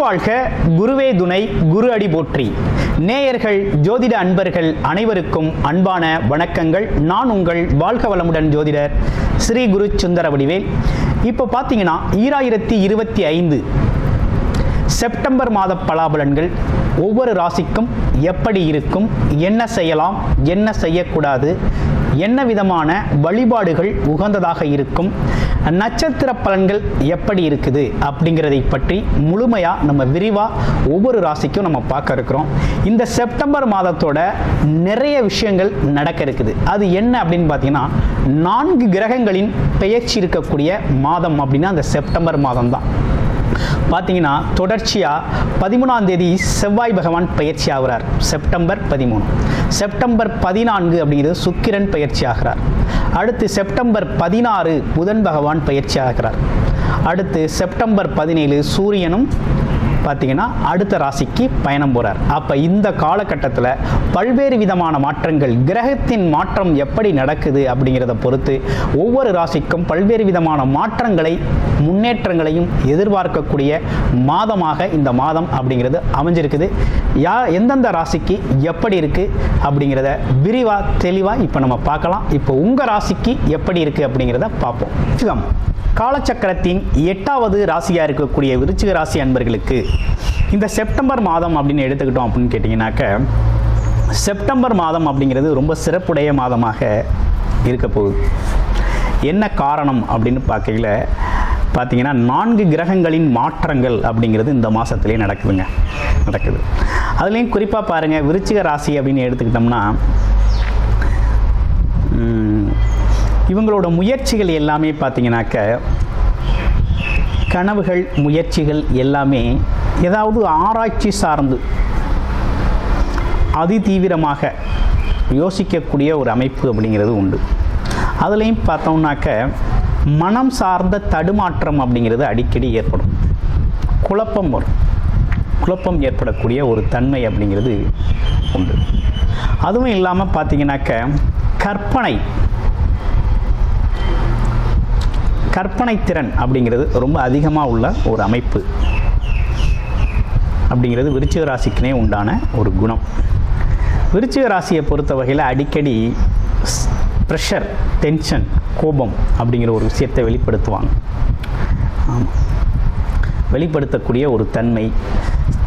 வாழ்க, குருவே துணை, குரு அடி போற்றி. நேயர்கள், ஜோதிட அன்பர்கள் அனைவருக்கும் அன்பான வணக்கங்கள். நான் உங்கள் வாழ்க வளமுடன் ஜோதிடர் ஸ்ரீ குரு சுந்தர வடிவேல். இப்போ பார்த்தீங்கன்னா 2025 செப்டம்பர் மாத பலாபலன்கள் ஒவ்வொரு ராசிக்கும் எப்படி இருக்கும், என்ன செய்யலாம், என்ன செய்யக்கூடாது, என்ன விதமான வழிபாடுகள் உகந்ததாக இருக்கும், நட்சத்திர பலன்கள் எப்படி இருக்குது அப்படிங்கிறதை பற்றி முழுமையாக நம்ம விரிவாக ஒவ்வொரு ராசிக்கும் நம்ம பார்க்க இருக்கிறோம். இந்த செப்டம்பர் மாதத்தோட நிறைய விஷயங்கள் நடக்க இருக்குது. அது என்ன அப்படின்னு பார்த்தீங்கன்னா, 4 கிரகங்களின் பெயர்ச்சி இருக்கக்கூடிய மாதம் அப்படின்னா அந்த செப்டம்பர் மாதம் தான். பார்த்தீங்கன்னா தொடர்ச்சியாக 13ஆம் தேதி செவ்வாய் பகவான் பயிற்சி ஆகிறார், செப்டம்பர் 13. செப்டம்பர் 14 அப்படிங்கிறது சுக்கிரன் பயிற்சி ஆகிறார். அடுத்து செப்டம்பர் 16 புதன் பகவான் பயிற்சி ஆகிறார். அடுத்து செப்டம்பர் 17 சூரியனும் பார்த்தீங்கன்னா அடுத்த ராசிக்கு பயணம் போகிறார். அப்போ இந்த காலகட்டத்தில் பல்வேறு விதமான மாற்றங்கள், கிரகத்தின் மாற்றம் எப்படி நடக்குது அப்படிங்கிறத பொறுத்து ஒவ்வொரு ராசிக்கும் பல்வேறு விதமான மாற்றங்களை, முன்னேற்றங்களையும் எதிர்பார்க்கக்கூடிய மாதமாக இந்த மாதம் அப்படிங்கிறது அமைஞ்சிருக்குது. எந்தெந்த ராசிக்கு எப்படி இருக்குது அப்படிங்கிறத விரிவாக தெளிவாக இப்போ நம்ம பார்க்கலாம். இப்போ உங்கள் ராசிக்கு எப்படி இருக்குது அப்படிங்கிறத பார்ப்போம். காலச்சக்கரத்தின் 8வது ராசியாக இருக்கக்கூடிய விருச்சிக ராசி அன்பர்களுக்கு இந்த செப்டம்பர் மாதம் அப்படின்னு எடுத்துக்கிட்டோம் அப்படின்னு கேட்டிங்கனாக்க, செப்டம்பர் மாதம் அப்படிங்கிறது ரொம்ப சிறப்புடைய மாதமாக இருக்க போகுது. என்ன காரணம் அப்படின்னு பார்க்கையில் பார்த்தீங்கன்னா 4 கிரகங்களின் மாற்றங்கள் அப்படிங்கிறது இந்த மாதத்துலேயே நடக்குது. அதுலேயும் குறிப்பாக பாருங்கள், விருச்சிக ராசி அப்படின்னு எடுத்துக்கிட்டோம்னா இவங்களோட முயற்சிகள் எல்லாமே பார்த்தீங்கன்னாக்க, கனவுகள், முயற்சிகள் எல்லாமே ஏதாவது ஆராய்ச்சி சார்ந்து அதிதீவிரமாக யோசிக்கக்கூடிய ஒரு அமைப்பு அப்படிங்கிறது உண்டு. அதுலேயும் பார்த்தோம்னாக்க மனம் சார்ந்த தடுமாற்றம் அப்படிங்கிறது அடிக்கடி ஏற்படும். குழப்பம் ஏற்படக்கூடிய ஒரு தன்மை அப்படிங்கிறது உண்டு. அதுவும் இல்லாமல் பார்த்தீங்கன்னாக்க கற்பனை திறன் அப்படிங்கிறது ரொம்ப அதிகமாக உள்ள ஒரு அமைப்பு அப்படிங்கிறது விருச்சிக ராசிக்குனே உண்டான ஒரு குணம். விருச்சிக ராசியை பொறுத்த வகையில் அடிக்கடி ப்ரெஷர், டென்ஷன், கோபம் அப்படிங்கிற ஒரு விஷயத்தை வெளிப்படுத்துவாங்க. வெளிப்படுத்தக்கூடிய ஒரு தன்மை,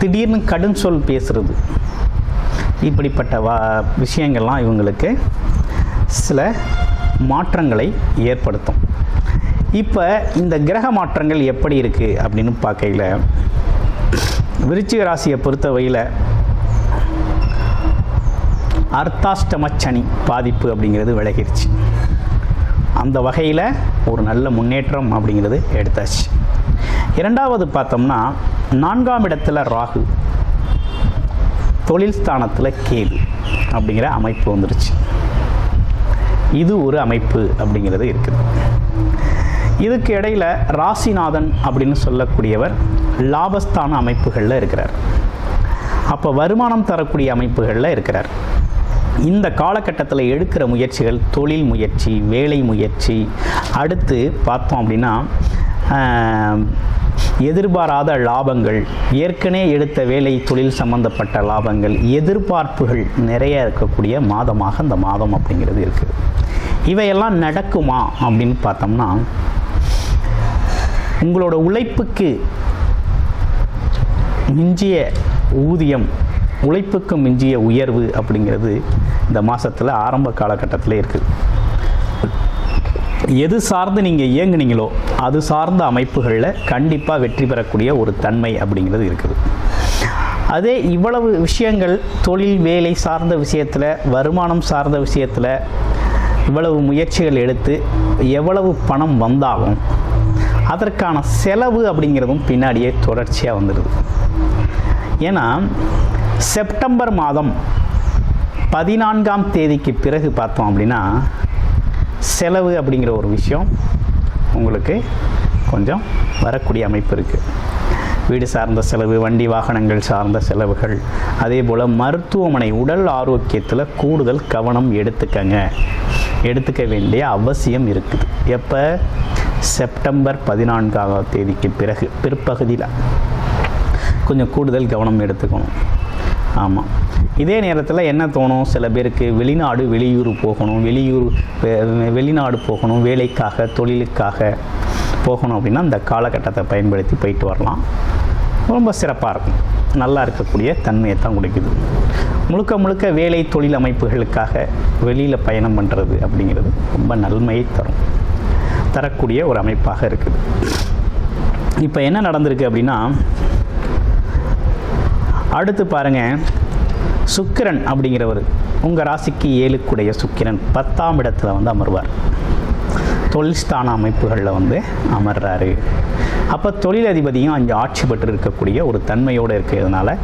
திடீர்னு கடும் சொல் பேசுறது, இப்படிப்பட்ட விஷயங்கள்லாம் இவங்களுக்கு சில மாற்றங்களை ஏற்படுத்தும். இப்போ இந்த கிரக மாற்றங்கள் எப்படி இருக்குது அப்படின்னு பார்க்கையில், விருச்சிக ராசியை பொறுத்தவரையில் அர்த்தாஷ்டம சனி பாதிப்பு அப்படிங்கிறது விலகிருச்சு. அந்த வகையில் ஒரு நல்ல முன்னேற்றம் அப்படிங்கிறது எடுத்தாச்சு. 2வது பார்த்தோம்னா 4ஆம் இடத்துல ராகு, தொழில் ஸ்தானத்தில் கேது அப்படிங்கிற அமைப்பு வந்துருச்சு. இது ஒரு அமைப்பு அப்படிங்கிறது இருக்குது. இதுக்கு இடையில் ராசிநாதன் அப்படின்னு சொல்லக்கூடியவர் லாபஸ்தான அமைப்புகளில் இருக்கிறார். அப்போ வருமானம் தரக்கூடிய அமைப்புகளில் இருக்கிறார். இந்த காலகட்டத்தில் எடுக்கிற முயற்சிகள், தொழில் முயற்சி, வேலை முயற்சி, அடுத்து பார்த்தோம் அப்படின்னா எதிர்பாராத லாபங்கள், ஏற்கனவே எடுத்த வேலை, தொழில் சம்பந்தப்பட்ட லாபங்கள், எதிர்பார்ப்புகள் நிறைய இருக்கக்கூடிய மாதமாக இந்த மாதம் அப்படிங்கிறது இருக்குது. இவையெல்லாம் நடக்குமா அப்படின்னு பார்த்தோம்னா, உங்களோட உழைப்புக்கு மிஞ்சிய ஊதியம், உழைப்புக்கு மிஞ்சிய உயர்வு அப்படிங்கிறது இந்த மாதத்தில் ஆரம்ப காலகட்டத்தில் இருக்குது. எது சார்ந்து நீங்கள் இயங்குனீங்களோ அது சார்ந்த அமைப்புகளில் கண்டிப்பாக வெற்றி பெறக்கூடிய ஒரு தன்மை அப்படிங்கிறது இருக்குது. அதே இவ்வளவு விஷயங்கள், தொழில், வேலை சார்ந்த விஷயத்தில், வருமானம் சார்ந்த விஷயத்தில் இவ்வளவு முயற்சிகள் எடுத்து எவ்வளவு பணம் வந்தாலும் அதற்கான செலவு அப்படிங்கிறதும் பின்னாடியே தொடர்ச்சியாக வந்துடுது. ஏன்னா செப்டம்பர் மாதம் 14ஆம் தேதிக்கு பிறகு பார்த்தோம் அப்படின்னா செலவு அப்படிங்கிற ஒரு விஷயம் உங்களுக்கு கொஞ்சம் வரக்கூடிய அமைப்பு இருக்குது. வீடு சார்ந்த செலவு, வண்டி வாகனங்கள் சார்ந்த செலவுகள், அதே போல் மருத்துவமனை, உடல் ஆரோக்கியத்தில் கூடுதல் கவனம் எடுத்துக்க வேண்டிய அவசியம் இருக்குது. எப்போ? செப்டம்பர் 14ஆம் தேதிக்கு பிறகு பிற்பகுதியில். கொஞ்சம் கூடுதல் கவனம் எடுத்துக்கணும். ஆமாம், இதே நேரத்தில் என்ன தோணும், சில பேருக்கு வெளிநாடு வெளியூர் போகணும், வெளிநாடு போகணும், வேலைக்காக தொழிலுக்காக போகணும் அப்படின்னா இந்த காலகட்டத்தை பயன்படுத்தி போயிட்டு வரலாம். ரொம்ப சிறப்பாக இருக்கும், நல்லா இருக்கக்கூடிய தன்மையை தான் கொடுக்குது. முழுக்க முழுக்க வேலை தொழில் அமைப்புகளுக்காக வெளியில் பயணம் பண்ணுறது அப்படிங்கிறது ரொம்ப நன்மையை தரக்கூடிய ஒரு அமைப்பாக இருக்குது. இப்போ என்ன நடந்திருக்கு அப்படின்னா, அடுத்து பாருங்கள், சுக்கிரன் அப்படிங்கிறவர் உங்கள் ராசிக்கு 7க்குடைய சுக்கிரன் 10ஆம் இடத்துல வந்து அமர்வார். தொழில் ஸ்தான அமைப்புகளில் வந்து அமர்றாரு. அப்போ தொழிலதிபதியும் அங்கே ஆட்சி பெற்று இருக்கக்கூடிய ஒரு தன்மையோடு இருக்கிறதுனால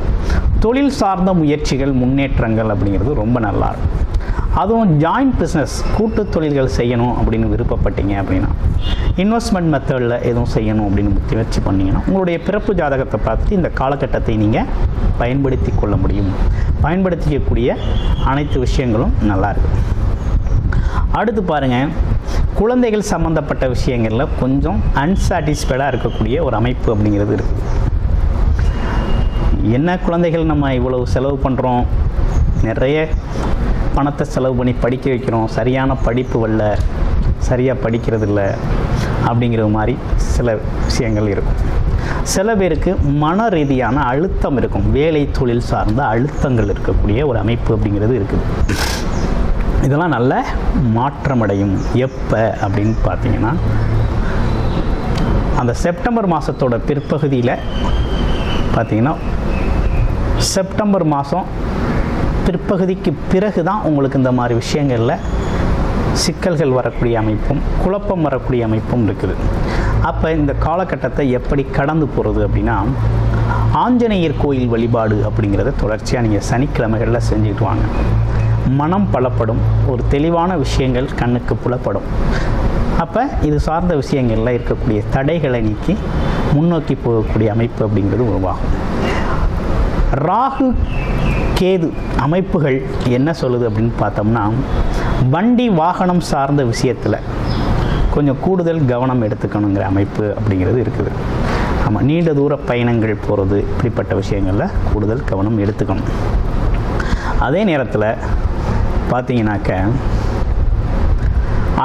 தொழில் சார்ந்த முயற்சிகள் முன்னேற்றங்கள் அப்படிங்கிறது ரொம்ப நல்லா இருக்கும். அதுவும் ஜாயிண்ட் பிஸ்னஸ் கூட்டு தொழில்கள் செய்யணும் அப்படின்னு விருப்பப்பட்டீங்க அப்படின்னா, இன்வெஸ்ட்மெண்ட் மெத்தடில் எதுவும் செய்யணும் அப்படின்னு முயற்சி பண்ணிங்கன்னா உங்களுடைய பிறப்பு ஜாதகத்தை பார்த்துட்டு இந்த காலகட்டத்தை நீங்கள் பயன்படுத்தி கொள்ள முடியும். பயன்படுத்திக்கக்கூடிய அனைத்து விஷயங்களும் நல்லா இருக்குது. அடுத்து பாருங்கள், குழந்தைகள் சம்மந்தப்பட்ட விஷயங்களில் கொஞ்சம் அன்சாட்டிஸ்ஃபைடாக இருக்கக்கூடிய ஒரு அமைப்பு அப்படிங்கிறது இருக்குது. என்ன குழந்தைகள் நம்ம இவ்வளவு செலவு பண்ணுறோம், நிறைய பணத்தை செலவு பண்ணி படிக்க வைக்கிறோம், சரியான படிப்பு வரல, சரியாக படிக்கிறது இல்லை அப்படிங்கிற மாதிரி சில விஷயங்கள் இருக்கும். சில பேருக்கு மன ரீதியான அழுத்தம் இருக்கும், வேலை தொழில் சார்ந்த அழுத்தங்கள் இருக்கக்கூடிய ஒரு அமைப்பு அப்படிங்கிறது இருக்குது. இதெல்லாம் நல்ல மாற்றமடையும். எப்போ அப்படின்னு பார்த்தீங்கன்னா, அந்த செப்டம்பர் மாதத்தோட பிற்பகுதியில் பார்த்தீங்கன்னா, செப்டம்பர் மாதம் பிற்பகுதிக்கு பிறகு தான் உங்களுக்கு இந்த மாதிரி விஷயங்களில் சிக்கல்கள் வரக்கூடிய அமைப்பும் குழப்பம் வரக்கூடிய அமைப்பும் இருக்குது. அப்போ இந்த காலகட்டத்தை எப்படி கடந்து போகிறது அப்படின்னா, ஆஞ்சநேயர் கோயில் வழிபாடு அப்படிங்கிறத தொடர்ச்சியாக நீங்கள் சனிக்கிழமைகளில் செஞ்சுட்டு வாங்க. மனம் பலப்படும், ஒரு தெளிவான விஷயங்கள் கண்ணுக்கு புலப்படும். அப்போ இது சார்ந்த விஷயங்களில் இருக்கக்கூடிய தடைகளை நீக்கி முன்னோக்கி போகக்கூடிய அமைப்பு அப்படிங்கிறது உருவாகும். ராகு கேது அமைப்புகள் என்ன சொல்லுது அப்படின்னு பார்த்தோம்னா, வண்டி வாகனம் சார்ந்த விஷயத்தில் கொஞ்சம் கூடுதல் கவனம் எடுத்துக்கணுங்கிற அமைப்பு அப்படிங்கிறது இருக்குது. ஆமாம், நீண்ட தூர பயணங்கள் போகிறது, இப்படிப்பட்ட விஷயங்களில் கூடுதல் கவனம் எடுத்துக்கணும். அதே நேரத்தில் பார்த்தீங்கன்னாக்க,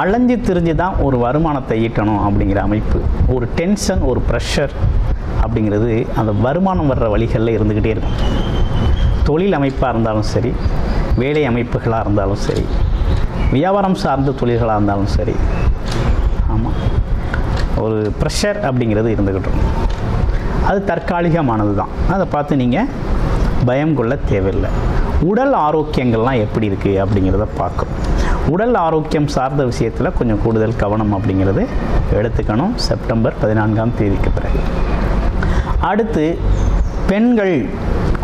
அலைஞ்சு திரிஞ்சு தான் ஒரு வருமானத்தை ஈட்டணும் அப்படிங்கிற அமைப்பு, ஒரு டென்ஷன், ஒரு ப்ரெஷர் அப்படிங்கிறது அந்த வருமானம் வர்ற வழிகளில் இருந்துக்கிட்டே இருக்கும். தொழில் அமைப்பாக இருந்தாலும் சரி, வேலை அமைப்புகளாக இருந்தாலும் சரி, வியாபாரம் சார்ந்த தொழில்களாக இருந்தாலும் சரி, ஆமாம், ஒரு ப்ரெஷர் அப்படிங்கிறது இருந்துக்கிட்டு இருக்கும். அது தற்காலிகமானது தான், அதை பார்த்து நீங்கள் பயம் கொள்ள தேவையில்லை. உடல் ஆரோக்கியங்கள்லாம் எப்படி இருக்குது அப்படிங்கிறத பார்க்கணும். உடல் ஆரோக்கியம் சார்ந்த விஷயத்தில் கொஞ்சம் கூடுதல் கவனம் அப்படிங்கிறது எடுத்துக்கணும் செப்டம்பர் 14ஆம் தேதிக்கு பிறகு. அடுத்து பெண்கள்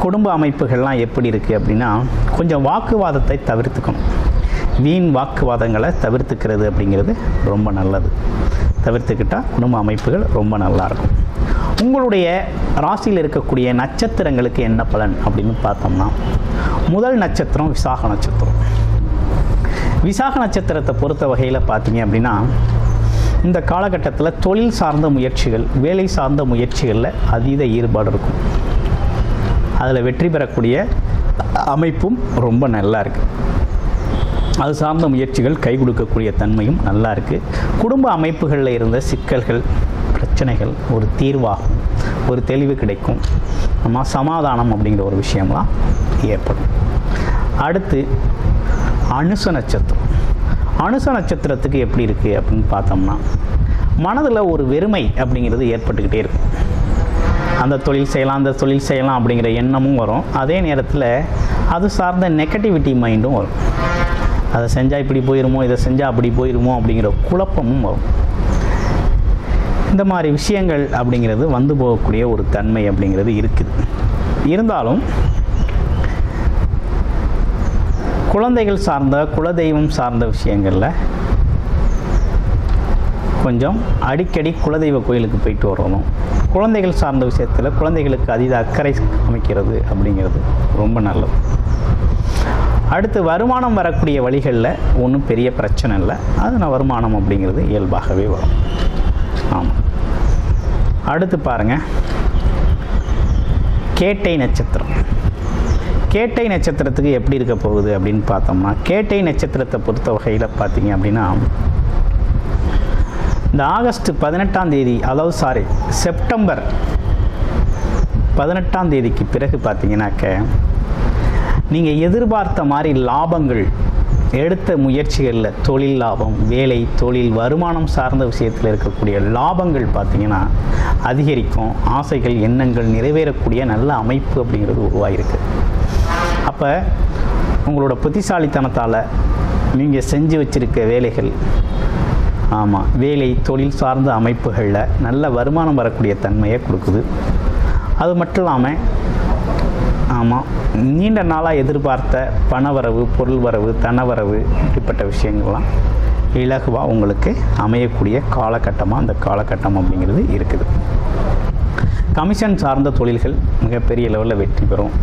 குடும்ப அமைப்புகள்லாம் எப்படி இருக்குது அப்படின்னா, கொஞ்சம் வாக்குவாதத்தை தவிர்த்துக்கணும். வீண் வாக்குவாதங்களை தவிர்த்துக்கிறது அப்படிங்கிறது ரொம்ப நல்லது. தவிர்த்துக்கிட்டால் குடும்ப அமைப்புகள் ரொம்ப நல்லாயிருக்கும். உங்களுடைய ராசியில் இருக்கக்கூடிய நட்சத்திரங்களுக்கு என்ன பலன் அப்படின்னு பார்த்தோம்னா, முதல் நட்சத்திரம் விசாக நட்சத்திரம். விசாக நட்சத்திரத்தை பொறுத்த வகையில் பார்த்தீங்க அப்படின்னா, இந்த காலகட்டத்தில் தொழில் சார்ந்த முயற்சிகள், வேலை சார்ந்த முயற்சிகளில் அதீத ஈடுபாடு இருக்கும். அதில் வெற்றி பெறக்கூடிய அமைப்பும் ரொம்ப நல்லா இருக்குது. அது சார்ந்த முயற்சிகள் கை கொடுக்கக்கூடிய தன்மையும் நல்லா இருக்குது. குடும்ப அமைப்புகளில் இருந்த சிக்கல்கள், பிரச்சனைகள் ஒரு தீர்வாகும், ஒரு தெளிவு கிடைக்கும், நம்ம சமாதானம் அப்படிங்கிற ஒரு விஷயம்லாம் ஏற்படும். அடுத்து அனுச நட்சத்திரம். அனுச நட்சத்திரத்துக்கு எப்படி இருக்குது அப்படின்னு பார்த்தோம்னா, மனதில் ஒரு வெறுமை அப்படிங்கிறது ஏற்பட்டுக்கிட்டே இருக்கும். அந்த தொழில் செய்யலாம், அந்த தொழில் செய்யலாம் அப்படிங்கிற எண்ணமும் வரும். அதே நேரத்தில் அது சார்ந்த நெகட்டிவிட்டி மைண்டும் வரும். அதை செஞ்சால் இப்படி போயிருமோ, இதை செஞ்சால் அப்படி போயிருமோ அப்படிங்கிற குழப்பமும் வரும். இந்த மாதிரி விஷயங்கள் அப்படிங்கிறது வந்து போகக்கூடிய ஒரு தன்மை அப்படிங்கிறது இருக்குது. இருந்தாலும் குழந்தைகள் சார்ந்த, குலதெய்வம் சார்ந்த விஷயங்களில் கொஞ்சம் அடிக்கடி குலதெய்வ கோயிலுக்கு போயிட்டு வரணும். குழந்தைகள் சார்ந்த விஷயத்தில் குழந்தைகளுக்கு அதீத அக்கறை அமைக்கிறது அப்படிங்கிறது ரொம்ப நல்லது. அடுத்து வருமானம் வரக்கூடிய வழிகளில் ஒன்றும் பெரிய பிரச்சனை இல்லை. அதனால் வருமானம் அப்படிங்கிறது இயல்பாகவே வரும். ஆமாம். அடுத்து பாருங்கள், கேட்டை நட்சத்திரம். கேட்டை நட்சத்திரத்துக்கு எப்படி இருக்க போகுது அப்படின்னு பார்த்தோம்னா, கேட்டை நட்சத்திரத்தை பொறுத்த வகையில் பார்த்தீங்க அப்படின்னா, இந்த ஆகஸ்ட் 18ஆம் தேதி, அதாவது செப்டம்பர் 18ஆம் தேதிக்கு பிறகு பார்த்தீங்கன்னாக்க, நீங்கள் எதிர்பார்த்த மாதிரி லாபங்கள், எடுத்த முயற்சிகளில் தொழில் லாபம், வேலை, தொழில், வருமானம் சார்ந்த விஷயத்தில் இருக்கக்கூடிய லாபங்கள் பார்த்திங்கன்னா அதிகரிக்கும். ஆசைகள், எண்ணங்கள் நிறைவேறக்கூடிய நல்ல அமைப்பு அப்படிங்கிறது உருவாகிருக்கு. அப்போ உங்களோட புத்திசாலித்தனத்தால் நீங்கள் செஞ்சு வச்சுருக்க வேலைகள், வேலை, தொழில் சார்ந்த அமைப்புகளில் நல்ல வருமானம் வரக்கூடிய தன்மையை கொடுக்குது. அது மட்டும் இல்லாமல் நீண்ட நாளாக எதிர்பார்த்த பணவரவு, பொருள் வரவு, தனவரவு, இப்படிப்பட்ட விஷயங்கள்லாம் இலகுவாக உங்களுக்கு அமையக்கூடிய காலகட்டமாக அந்த காலகட்டம் அப்படிங்கிறது இருக்குது. கமிஷன் சார்ந்த தொழில்கள் மிகப்பெரிய லெவலில் வெற்றி பெறும்.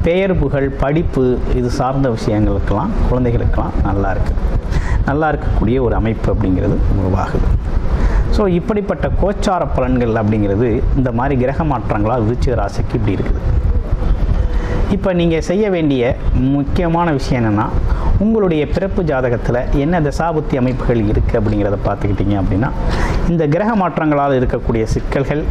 பெயர் புகழ், படிப்பு, இது சார்ந்த விஷயங்களுக்கெல்லாம், குழந்தைகளுக்கெல்லாம் நல்லா இருக்கக்கூடிய ஒரு அமைப்பு அப்படிங்கிறது உருவாகுது. ஸோ இப்படிப்பட்ட கோச்சார பலன்கள் அப்படிங்கிறது இந்த மாதிரி கிரக மாற்றங்களாக விருச்சிக ராசிக்கு இப்படி இருக்குது. இப்போ நீங்கள் செய்ய வேண்டிய முக்கியமான விஷயம் என்னென்னா, உங்களுடைய பிறப்பு ஜாதகத்தில் என்ன தசாபுத்தி அமைப்புகள் இருக்குது அப்படிங்கிறத பார்த்துக்கிட்டிங்க அப்படின்னா, இந்த கிரக மாற்றங்களால் இருக்கக்கூடிய சிக்கல்கள்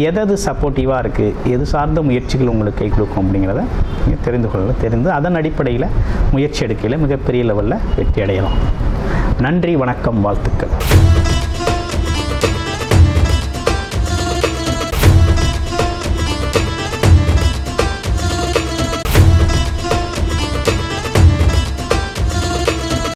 எது சப்போர்ட்டிவாக இருக்குது, எது சார்ந்த முயற்சிகள் உங்களுக்கு கை கொடுக்கும் அப்படிங்கிறத நீங்கள் தெரிந்து அதன் அடிப்படையில் முயற்சி எடுக்கையில் மிகப்பெரிய லெவலில் வெற்றி அடையலாம். நன்றி, வணக்கம், வாழ்த்துக்கள்.